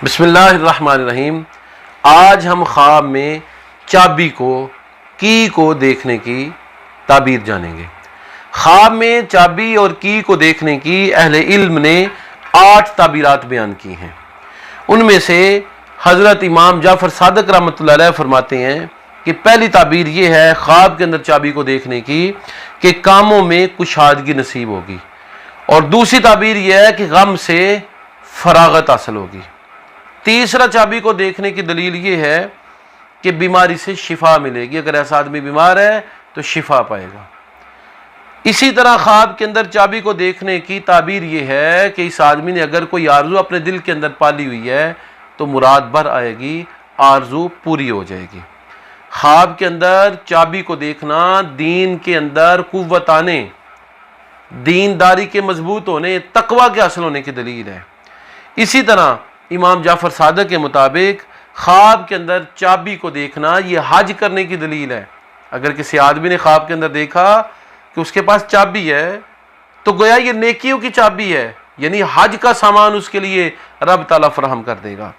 بسم اللہ الرحمن الرحیم۔ آج ہم خواب میں چابی کو دیکھنے کی تعبیر جانیں گے۔ خواب میں چابی اور کی کو دیکھنے کی اہل علم نے 8 تعبیرات بیان کی ہیں۔ ان میں سے حضرت امام جعفر صادق رحمۃ اللہ علیہ فرماتے ہیں کہ پہلی تعبیر یہ ہے خواب کے اندر چابی کو دیکھنے کی کہ کاموں میں کشادگی نصیب ہوگی، اور دوسری تعبیر یہ ہے کہ غم سے فراغت حاصل ہوگی۔ تیسرا چابی کو دیکھنے کی دلیل یہ ہے کہ بیماری سے شفا ملے گی، اگر ایسا آدمی بیمار ہے تو شفا پائے گا۔ اسی طرح خواب کے اندر چابی کو دیکھنے کی تعبیر یہ ہے کہ اس آدمی نے اگر کوئی آرزو اپنے دل کے اندر پالی ہوئی ہے تو مراد بھر آئے گی، آرزو پوری ہو جائے گی۔ خواب کے اندر چابی کو دیکھنا دین کے اندر قوت آنے، دینداری کے مضبوط ہونے، تقوی کے حاصل ہونے کی دلیل ہے۔ اسی طرح امام جعفر صادق کے مطابق خواب کے اندر چابی کو دیکھنا یہ حج کرنے کی دلیل ہے۔ اگر کسی آدمی نے خواب کے اندر دیکھا کہ اس کے پاس چابی ہے تو گویا یہ نیکیوں کی چابی ہے، یعنی حج کا سامان اس کے لیے رب تعالیٰ فراہم کر دے گا۔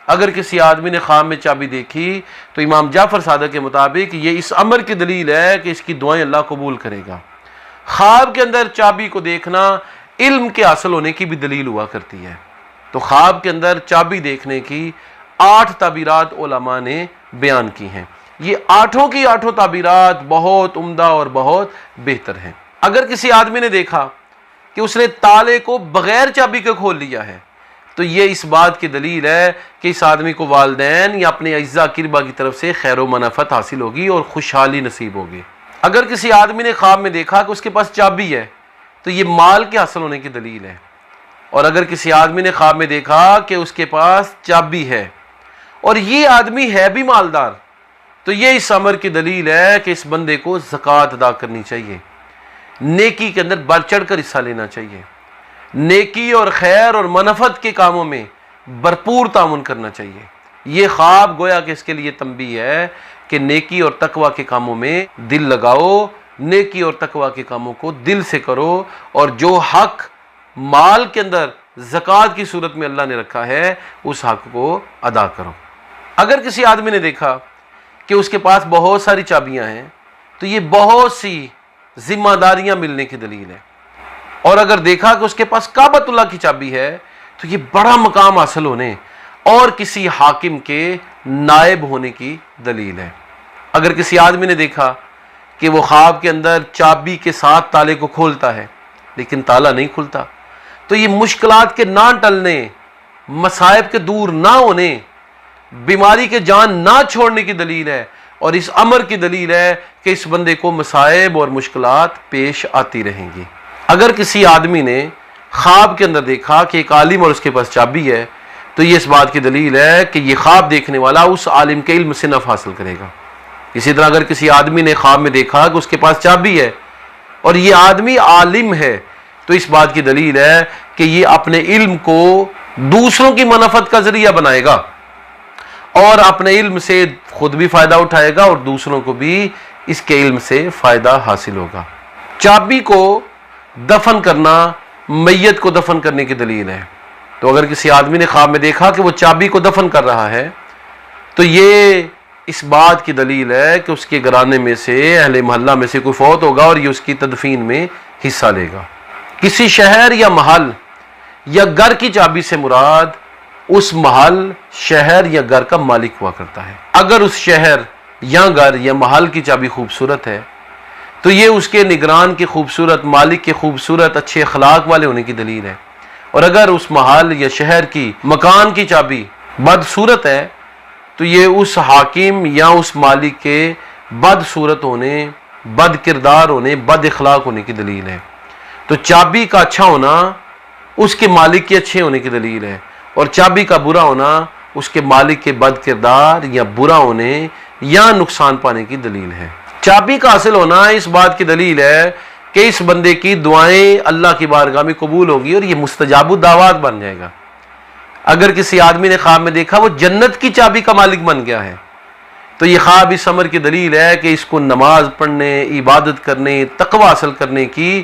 اگر کسی آدمی نے خواب میں چابی دیکھی تو امام جعفر صادق کے مطابق یہ اس امر کی دلیل ہے کہ اس کی دعائیں اللہ قبول کرے گا۔ خواب کے اندر چابی کو دیکھنا علم کے حاصل ہونے کی بھی دلیل ہوا کرتی ہے۔ تو خواب کے اندر چابی دیکھنے کی 8 تعبیرات علماء نے بیان کی ہیں۔ یہ 8 کی 8 تعبیرات بہت عمدہ اور بہت بہتر ہیں۔ اگر کسی آدمی نے دیکھا کہ اس نے تالے کو بغیر چابی کے کھول لیا ہے تو یہ اس بات کی دلیل ہے کہ اس آدمی کو والدین یا اپنے اعزاء قربا کی طرف سے خیر و منافعت حاصل ہوگی اور خوشحالی نصیب ہوگی۔ اگر کسی آدمی نے خواب میں دیکھا کہ اس کے پاس چابی ہے تو یہ مال کے حاصل ہونے کی دلیل ہے، اور اگر کسی آدمی نے خواب میں دیکھا کہ اس کے پاس چابی ہے اور یہ آدمی ہے بھی مالدار تو یہ اس امر کی دلیل ہے کہ اس بندے کو زکوٰۃ ادا کرنی چاہیے، نیکی کے اندر بڑھ چڑھ کر حصہ لینا چاہیے، نیکی اور خیر اور منفعت کے کاموں میں بھرپور تعاون کرنا چاہیے۔ یہ خواب گویا کہ اس کے لیے تنبیہ ہے کہ نیکی اور تقوی کے کاموں میں دل لگاؤ، نیکی اور تقوی کے کاموں کو دل سے کرو، اور جو حق مال کے اندر زکوٰۃ کی صورت میں اللہ نے رکھا ہے اس حق کو ادا کرو۔ اگر کسی آدمی نے دیکھا کہ اس کے پاس بہت ساری چابیاں ہیں تو یہ بہت سی ذمہ داریاں ملنے کی دلیل ہے، اور اگر دیکھا کہ اس کے پاس کعبۃ اللہ کی چابی ہے تو یہ بڑا مقام حاصل ہونے اور کسی حاکم کے نائب ہونے کی دلیل ہے۔ اگر کسی آدمی نے دیکھا کہ وہ خواب کے اندر چابی کے ساتھ تالے کو کھولتا ہے لیکن تالا نہیں کھلتا تو یہ مشکلات کے نہ ٹلنے، مصائب کے دور نہ ہونے، بیماری کے جان نہ چھوڑنے کی دلیل ہے، اور اس امر کی دلیل ہے کہ اس بندے کو مصائب اور مشکلات پیش آتی رہیں گی۔ اگر کسی آدمی نے خواب کے اندر دیکھا کہ ایک عالم اور اس کے پاس چابی ہے تو یہ اس بات کی دلیل ہے کہ یہ خواب دیکھنے والا اس عالم کے علم سے نفع حاصل کرے گا۔ اسی طرح اگر کسی آدمی نے خواب میں دیکھا کہ اس کے پاس چابی ہے اور یہ آدمی عالم ہے تو اس بات کی دلیل ہے کہ یہ اپنے علم کو دوسروں کی منفعت کا ذریعہ بنائے گا اور اپنے علم سے خود بھی فائدہ اٹھائے گا اور دوسروں کو بھی اس کے علم سے فائدہ حاصل ہوگا۔ چابی کو دفن کرنا میت کو دفن کرنے کی دلیل ہے۔ تو اگر کسی آدمی نے خواب میں دیکھا کہ وہ چابی کو دفن کر رہا ہے تو یہ اس بات کی دلیل ہے کہ اس کے گھرانے میں سے، اہل محلہ میں سے کوئی فوت ہوگا اور یہ اس کی تدفین میں حصہ لے گا۔ کسی شہر یا محل یا گھر کی چابی سے مراد اس محل، شہر یا گھر کا مالک ہوا کرتا ہے۔ اگر اس شہر یا گھر یا محل کی چابی خوبصورت ہے تو یہ اس کے نگران کے خوبصورت، مالک کے خوبصورت، اچھے اخلاق والے ہونے کی دلیل ہے، اور اگر اس محل یا شہر کی، مکان کی چابی بدصورت ہے تو یہ اس حاکم یا اس مالک کے بدصورت ہونے، بد کردار ہونے، بد اخلاق ہونے کی دلیل ہے۔ تو چابی کا اچھا ہونا اس کے مالک کے اچھے ہونے کی دلیل ہے، اور چابی کا برا ہونا اس کے مالک کے بد کردار یا برا ہونے یا نقصان پانے کی دلیل ہے۔ چابی کا حاصل ہونا اس بات کی دلیل ہے کہ اس بندے کی دعائیں اللہ کی بارگاہ میں قبول ہوگی اور یہ مستجاب الدعوات بن جائے گا۔ اگر کسی آدمی نے خواب میں دیکھا وہ جنت کی چابی کا مالک بن گیا ہے تو یہ خواب اس امر کی دلیل ہے کہ اس کو نماز پڑھنے، عبادت کرنے، تقوی حاصل کرنے کی